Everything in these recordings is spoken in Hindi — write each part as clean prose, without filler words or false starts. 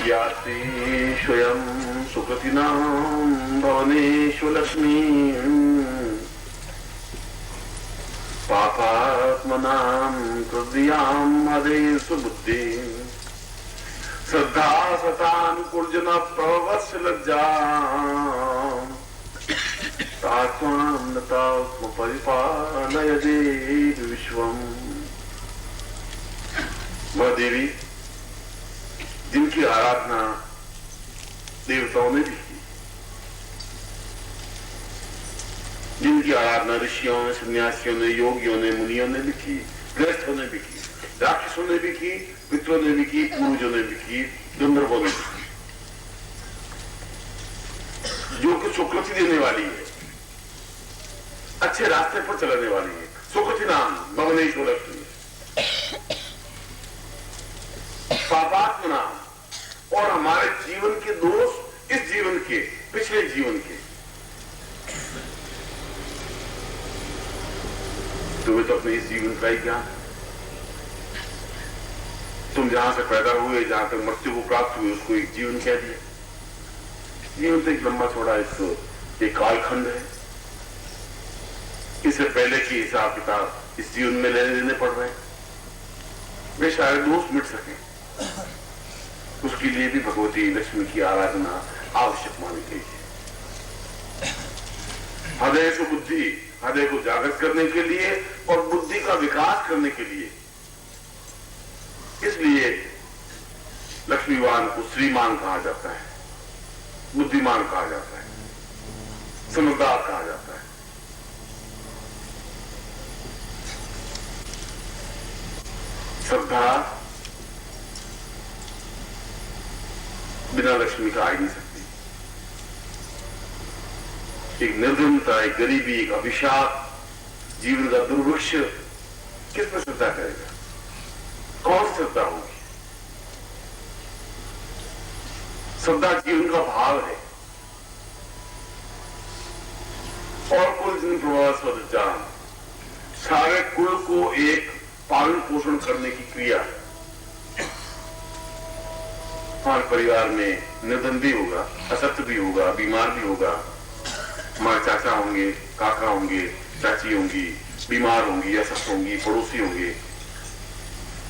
याति स्वयं सुकृतिनां भवनेषु लक्ष्मीम् पापात्मनां हृदयां हरेषु बुद्धिं श्रद्धा सतानुकूर्जन प्रवत्सलज्जाम् तात्मानतात्म परिपालय देवी विश्वम्। वह देवी जिनकी आराधना देवताओं ने भी की, जिनकी आराधना ऋषियों ने, सन्यासियों ने, योगियों ने, मुनियों ने भी की, गृहस्थों ने भी की, राक्षसों ने भी की, पितरों ने भी की, पूर्वजों ने भी की, गंधर्वों ने भी की, जो कि सुकृति देने वाली है, अच्छे रास्ते पर चलाने वाली है। सुकृति नाम भवनेश्वर लक्ष्मी, पापात्म नाम, और हमारे जीवन के दोष, इस जीवन के, पिछले जीवन के। तुम्हें तो अपने इस जीवन का ही ज्ञान, तुम जहां से पैदा हुए, जहां तक मृत्यु को प्राप्त हुए, उसको एक जीवन कह दिया। जीवन तो एक लंबा थोड़ा एक कालखंड है। इससे पहले की हिसाब किताब इस जीवन में लेने देने पड़ रहे हैं। वे शायद दोष मिट सके, उसके लिए भी भगवती लक्ष्मी की आराधना आवश्यक मानी गई है। हृदय को बुद्धि, हृदय को जागृत करने के लिए और बुद्धि का विकास करने के लिए, इसलिए लक्ष्मीवान को श्रीमान कहा जाता है, बुद्धिमान कहा जाता है, समझदार कहा जाता है। श्रद्धा बिना लक्ष्मी का आ ही नहीं सकती। एक निर्धनता, एक गरीबी, एक अभिशाप, जीवन का दुर्भिक्ष, किस पर श्रद्धा करेगा? कौन श्रद्धा होगी? श्रद्धा जीवन का भाव है। और कुल जिन प्रभाव स्वजान, सारे कुल को एक पालन पोषण करने की क्रिया। हमारे परिवार में निर्धन भी होगा, असत्य भी होगा, बीमार भी होगा, हमारे चाचा होंगे, काका होंगे, चाची होंगी, बीमार होंगी, असत्य होंगी, पड़ोसी होंगे।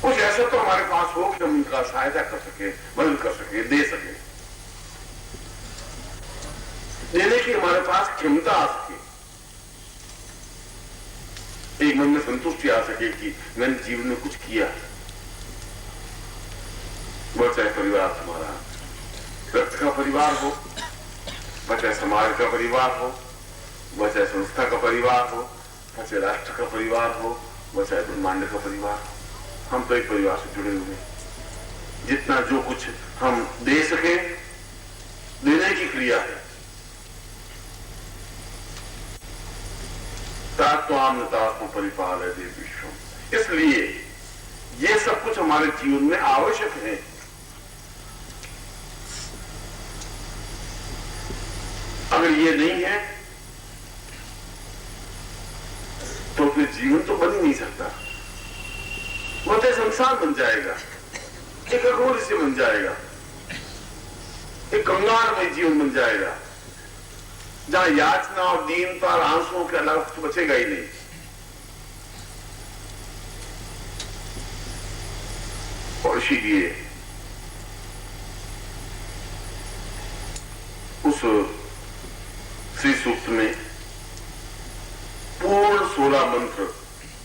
कुछ ऐसा तो हमारे पास हो कि हम उनका सहायता कर सके, मदद कर सके, दे सके, देने की हमारे पास क्षमता आ सके, एक मन में संतुष्टि आ सके कि मैंने जीवन में कुछ किया। वह चाहे परिवार तुम्हारा रक्त का परिवार हो, वह चाहे समाज का परिवार हो, वह चाहे संस्था का परिवार हो, वह चाहे राष्ट्र का परिवार हो, वह चाहे ब्रह्मांड का परिवार हो, हम तो एक परिवार से जुड़े हुए हैं। जितना जो कुछ हम दे सके, देने की क्रिया है। तात्मात्म परिपाल है देव विश्व। इसलिए ये सब कुछ हमारे जीवन में आवश्यक है। अगर ये नहीं है तो फिर जीवन तो बन ही नहीं सकता। वो तो संसार बन जाएगा, एक अघोर से बन जाएगा, एक कंगालमय जीवन बन जाएगा, जहां याचना और दीनता और आंसुओं के अलावा कुछ बचेगा ही नहीं। और इसीलिए उस श्री सूक्त में पूर्ण 16 मंत्र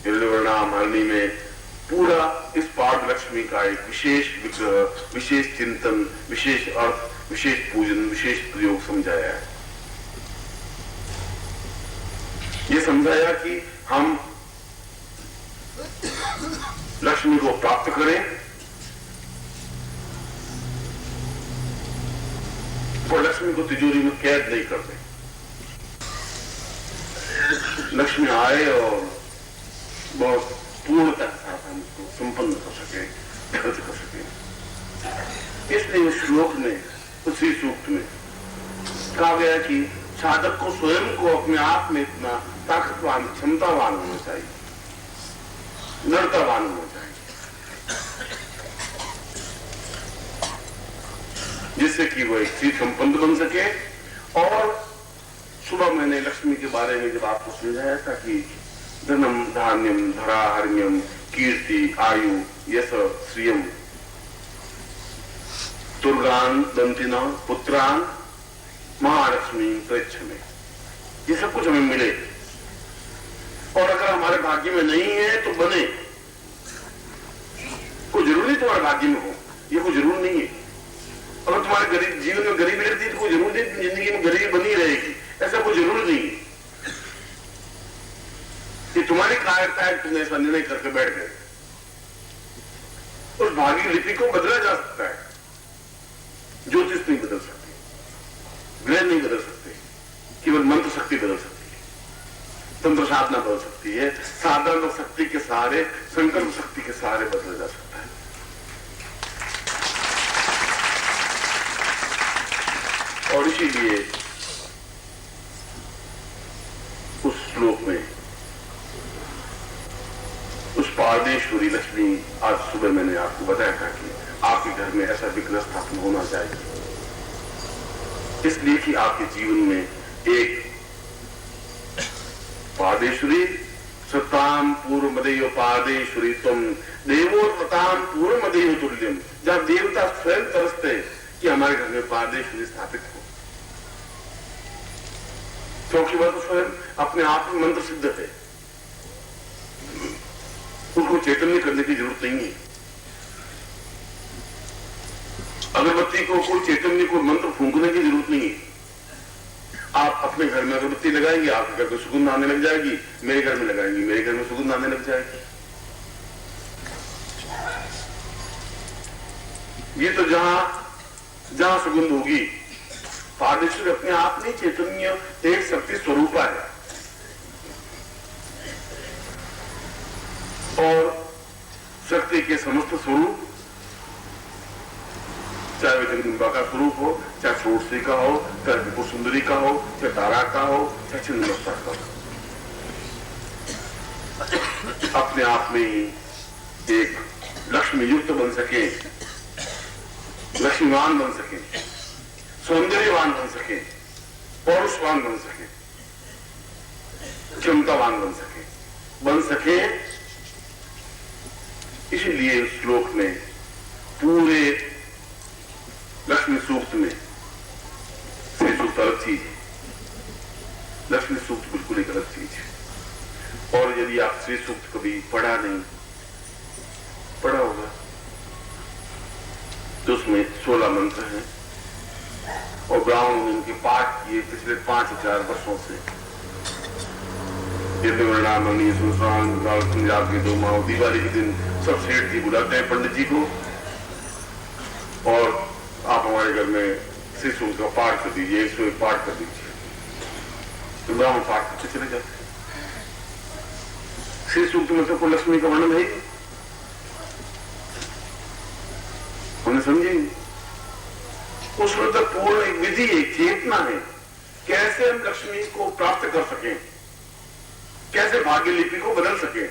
हिरण्यवर्णाम हरणी में पूरा इस पाद लक्ष्मी का एक विशेष विग्रह, विशेष चिंतन, विशेष अर्थ, विशेष पूजन, विशेष प्रयोग समझाया है। ये समझाया कि हम लक्ष्मी को प्राप्त करें और लक्ष्मी को तिजोरी में कैद नहीं करते। लक्ष्मी आए और बहुत पूर्णता के साथ हम उसको संपन्न कर सके, खर्च कर सके। इसलिए उस श्लोक में, उसी सूक्त में कहा गया कि साधक को स्वयं को अपने आप में इतना ताकतवान, क्षमतावान होना चाहिए, नर्तावान होना चाहिए। जिससे कि वो एक स्त्री संपन्न बन सके। और सुबह मैंने लक्ष्मी के बारे में जब आपको समझाया था कि धनम धान्यम धरा हर्म्यम कीर्ति आयु यश श्रियम दुर्गान दंतिना पुत्रान महालक्ष्मी प्रच्छमे, ये सब कुछ हमें मिले। और अगर हमारे भाग्य में नहीं है तो बने। कोई जरूर नहीं तुम्हारे भाग्य में हो, ये कोई जरूर नहीं है। अगर तुम्हारे गरीब जीवन में गरीबी रहती है तो कोई जरूर नहीं जिंदगी में गरीबी बनी रहेगी, ऐसा कोई जरूर नहीं है। ये तुम्हारी कायरता है, तुमने ऐसा निर्णय करके बैठ गए। उस भाग्य लिपि को बदला जा सकता है। ज्योतिष नहीं बदल सकती, ग्रह नहीं बदल सकते, केवल मंत्र शक्ति बदल सकती है, तंत्र साधना बदल सकती है। साधना शक्ति के सहारे, संकल्प शक्ति के सहारे बदला जा सकता है। और इसीलिए उस श्लोक में उस पारदेश्वरी लक्ष्मी, आज सुबह मैंने आपको बताया था कि आपके घर में ऐसा विग्रह स्थापन होना चाहिए, इसलिए कि आपके जीवन में एक पारदेश्वरी सताम पूर्व मदेय पारदेश्वरी तुम देवोत्ताम पूर्व मदेय तुल्यम, जब देवता स्वयं तरसते कि हमारे घर में पारदेश्वरी स्थापित हो, क्योंकि वह तो स्वयं अपने आप में मंत्र सिद्ध है, उनको चैतन्य करने की जरूरत नहीं है। अगरबत्ती को कोई चैतन्य को मंत्र फूंकने की जरूरत नहीं है। आप अपने घर में अगरबत्ती लगाएंगे, आपके घर में सुगंध आने लग जाएगी, मेरे घर में लगाएंगे, मेरे घर में सुगंध आने लग जाएगी। ये तो जहां सुगंध होगी, पारदेश्वरी अपने आप में चैतन्य एक शक्ति स्वरूपा है। और शक्ति के समस्त स्वरूप, चाहे वह जगदम्बा का स्वरूप हो, चाहे षोडशी का हो, चाहे त्रिपुर सुंदरी का हो, चाहे तारा का हो, चाहे छिन्नमस्ता का हो, अपने आप में ही एक लक्ष्मी युक्त बन सके, लक्ष्मीवान बन सके, सौंदर्यवान बन सके, पौरुषवान बन सके, क्षमतावान बन सके। इसीलिए उस श्लोक में, पूरे लक्ष्मी सूक्त में, श्री सूक्त अलग चीज है, लक्ष्मी सूक्त बिल्कुल एक अलग चीज है। और यदि आप श्री सूक्त कभी पढ़ा होगा तो उसमें 16 मंत्र हैं और ब्राह्मण ने उनके पाठ किए पिछले 5,000 वर्षों से। पंजाब के 2 माह दिवाली के दिन सब सेठ जी बुलाते हैं पंडित जी को, और आप हमारे घर में श्री सूक्त का पाठ कर दीजिए, 101 पाठ कर दीजिए, तो ब्राह्मण पाठ करते चले जाते हैं। श्री सूक्त में तो कोई लक्ष्मी का वर्णन है, हमने समझे। उसमें तो पूर्ण एक विधि, एक चेतना है, कैसे हम लक्ष्मी को प्राप्त कर सकें, कैसे भाग्य लिपि को बदल सके,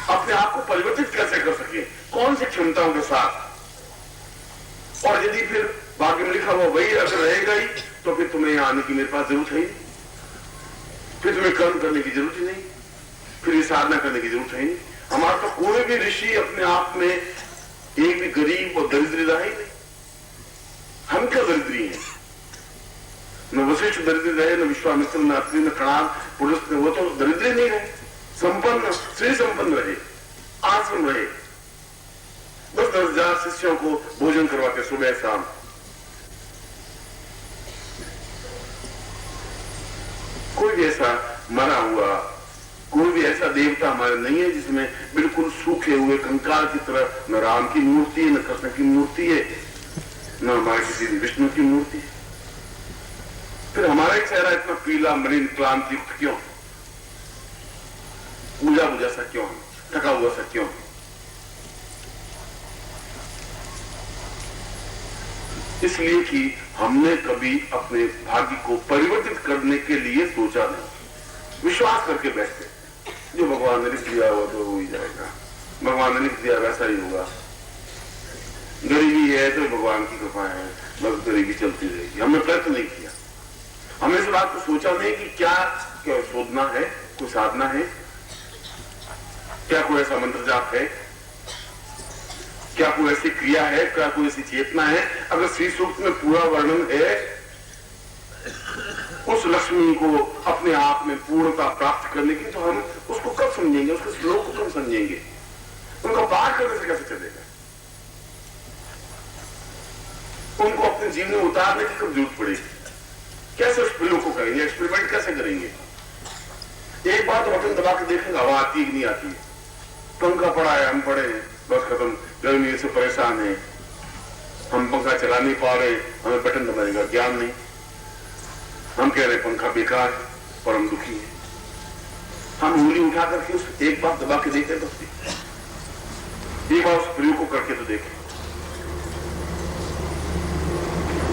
अपने आप को परिवर्तित कैसे कर सके, कौन सी क्षमताओं के साथ। और यदि फिर भाग्य में लिखा हुआ वही अगर रहेगा ही, तो फिर तुम्हें यहां आने की मेरे पास जरूरत है, फिर तुम्हें कर्म करने की जरूरत ही नहीं, फिर ये साधना करने की जरूरत है नहीं। हमारा तो कोई भी ऋषि अपने आप में एक भी गरीब और दरिद्री रहा ही नहीं। हम क्यों दरिद्री हैं? न वशिष्ठ दरिद्र रहे, न विश्वामित्र, न अत्रि, न कणाद, पुरुष, वो तो दरिद्र नहीं रहे, संपन्न, श्री संपन्न रहे, आश्रम रहे, 10,000 शिष्यों को भोजन करवाते सुबह शाम। कोई भी ऐसा मरा हुआ, कोई भी ऐसा देवता हमारे नहीं है जिसमें बिल्कुल सूखे हुए कंकाल की तरह न राम की मूर्ति है, न कृष्ण की मूर्ति है, न हमारे किसी विष्णु की मूर्ति है। फिर हमारा एक चेहरा इतना पीला मलिन क्लांति युक्त क्यों, बुझा सा क्यों, थका हुआ सा क्यों? इसलिए कि हमने कभी अपने भाग्य को परिवर्तित करने के लिए सोचा नहीं, विश्वास करके बैठते, जो भगवान ने लिख दिया वो तो हो ही जाएगा, भगवान ने लिख दिया वैसा ही होगा। गरीबी है तो भगवान की कृपा है, बस गरीबी चलती रहेगी। हमने प्रयत्न नहीं किया, हमने इस बात को सोचा नहीं कि क्या क्या शोधना है, कोई साधना है, क्या कोई ऐसा मंत्र जाप है, क्या कोई ऐसी क्रिया है, क्या कोई ऐसी चेतना है। अगर श्री सूक्त में पूरा वर्णन है उस लक्ष्मी को अपने आप में पूर्णता प्राप्त करने की, तो हम उसको कब समझेंगे, उसके श्लोक को कब समझेंगे, उनका पाठ करने से कैसे चलेगा, उनको अपने जीवन में उतारने की कब जरूरत पड़ेगी, कैसे उस प्रयोग को करेंगे, एक्सपेरिमेंट कैसे करेंगे। एक बात बटन दबा के देखेंगे हवा आती है कि नहीं आती है, पंखा पड़ा है, हम पड़े बस खत्म, गर्मी से परेशान है, हम पंखा चला नहीं पा रहे, हमें बटन दबाने का ज्ञान नहीं, हम कह रहे पंखा बेकार है, पर हम दुखी है। हम उंगली उठा करके उस एक बार दबा के देखें तो एक बार उस प्रयोग को करके तो देखें।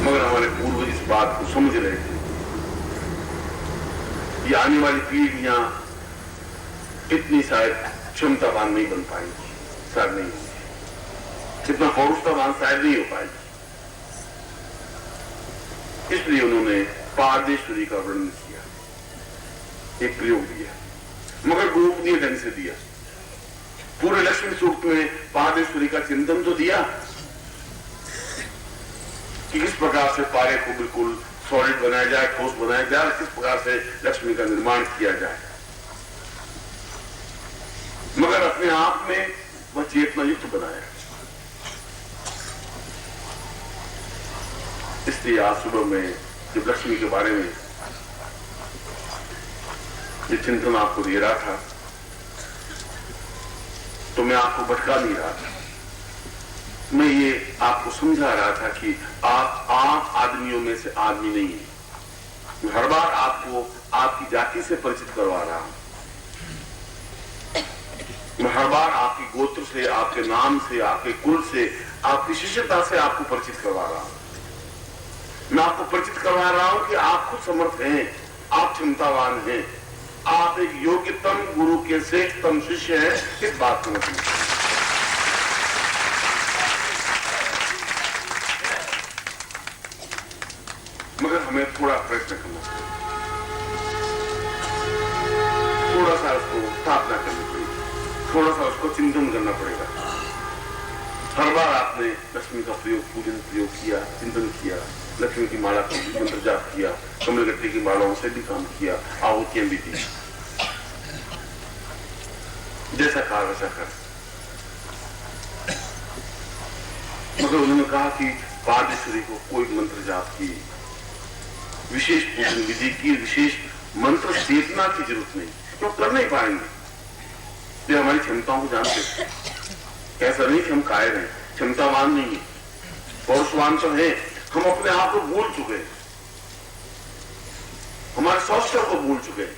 मगर हमारे पूर्वज इस बात को समझ रहे थे, ये आने वाली पीढ़ियां इतनी शायद क्षमतावान नहीं बन पाएंगी, शायद नहीं होगी, इतना पौरुषतावान शायद नहीं हो पाएगी। इसलिए उन्होंने पारदेश्वरी का वर्णन किया, एक प्रयोग दिया, मगर गोपनीय ढंग से दिया। पूरे लक्ष्मी सूक्त में पारदेश्वरी का चिंतन तो दिया कि किस प्रकार से पारे को बिल्कुल सॉलिड बनाया जाए, ठोस बनाया जाए, किस प्रकार से लक्ष्मी का निर्माण किया जाए, मगर अपने आप में वह चेतना युक्त बनाया। इसलिए आज सुबह में जब लक्ष्मी के बारे में ये चिंतन आपको दे रहा था, तो मैं आपको भटका नहीं रहा था, मैं ये आपको समझा रहा था कि आप आदमियों में से आदमी नहीं है। मैं हर बार आपको आपकी जाति से परिचित करवा रहा हूं, मैं हर बार आपकी गोत्र से, आपके नाम से, आपके कुल से, आपकी शिष्यता से आपको परिचित करवा रहा हूं। मैं आपको परिचित करवा रहा हूं कि आप खुद समर्थ हैं, आप क्षमतावान हैं, आप एक योग्यतम गुरु के श्रेष्ठतम शिष्य हैं, इस बात को समझें। मगर हमें थोड़ा प्रयत्न करना पड़ेगा, थोड़ा सा उसको स्थापना करनी पड़ेगी, थोड़ा सा उसको चिंतन करना पड़ेगा। हर बार आपने लक्ष्मी का पूजन प्रयोग किया, चिंतन किया, लक्ष्मी की माला का मंत्र जाप किया, कमलगट्टी की मालाओं से भी काम किया, आहुतियां भी दी, जैसा कहा वैसा कर। मगर उन्होंने कहा कि पारदेश्वरी को कोई मंत्र जाप की, विशेष पूजन विधि की, विशेष मंत्र चेतना की जरूरत नहीं, तो कर नहीं पाएंगे। ये हमारी क्षमताओं को जानते, ऐसा नहीं कि हम कायर हैं, क्षमतावान नहीं है, पौरुषवान तो है, हम अपने आप को भूल चुके हैं, हमारे स्वास्थ्य को भूल चुके हैं,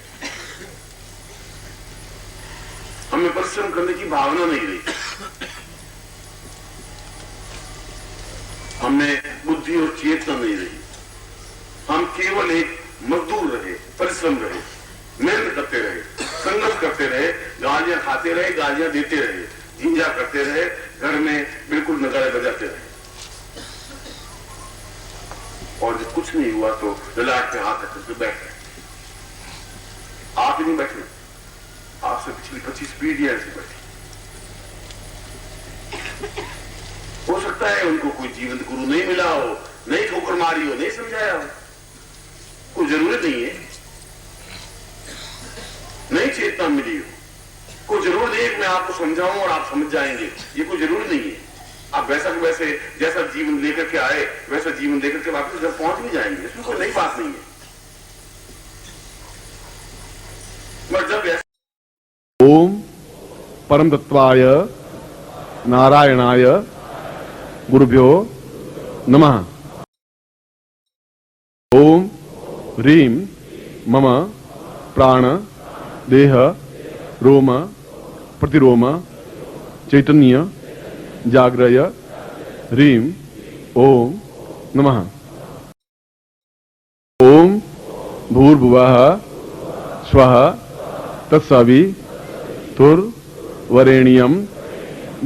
हमें परिश्रम करने की भावना नहीं रही, हमें बुद्धि और चेतना नहीं रही, हम केवल एक मजदूर रहे, परिश्रम रहे, मेहनत करते रहे, संघर्ष करते रहे, गालियां खाते रहे, गालियां देते रहे, झिंझा करते रहे, घर में बिल्कुल नगाड़े बजाते रहे, और जब कुछ नहीं हुआ तो ललाट पे हाथ रख करके बैठ गए। आप ही नहीं बैठे, आपसे पिछली 25 पीढ़ियां ऐसी बैठी। हो सकता है उनको कोई जीवंत गुरु नहीं मिला हो, नहीं ठोकर मारी हो, नहीं समझाया हो, कोई जरूरत नहीं है, नहीं चेतना मिली हो, कोई जरूरत नहीं है कि मैं आपको समझाऊं और आप समझ जाएंगे, ये कोई जरूरत नहीं है। आप वैसा कि वैसे जैसा जीवन लेकर के आए वैसा जीवन लेकर के वापस घर पहुंच भी जाएंगे, इसमें कोई नई बात नहीं है। मगर जब ओम परम तत्वाय नारायणाय गुरुभ्यो नमः। ओम ह्रीं मम प्राण देह रोम प्रतिरोम चैतन्य जाग्रय ह्रीं ओम नमः। ओम भूर्भुवः स्वः तत्सवितुर्वरेण्यं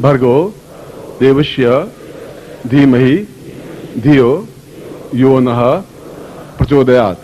भर्गो देवस्य धीमहि धियो यो नः प्रचोदयात्।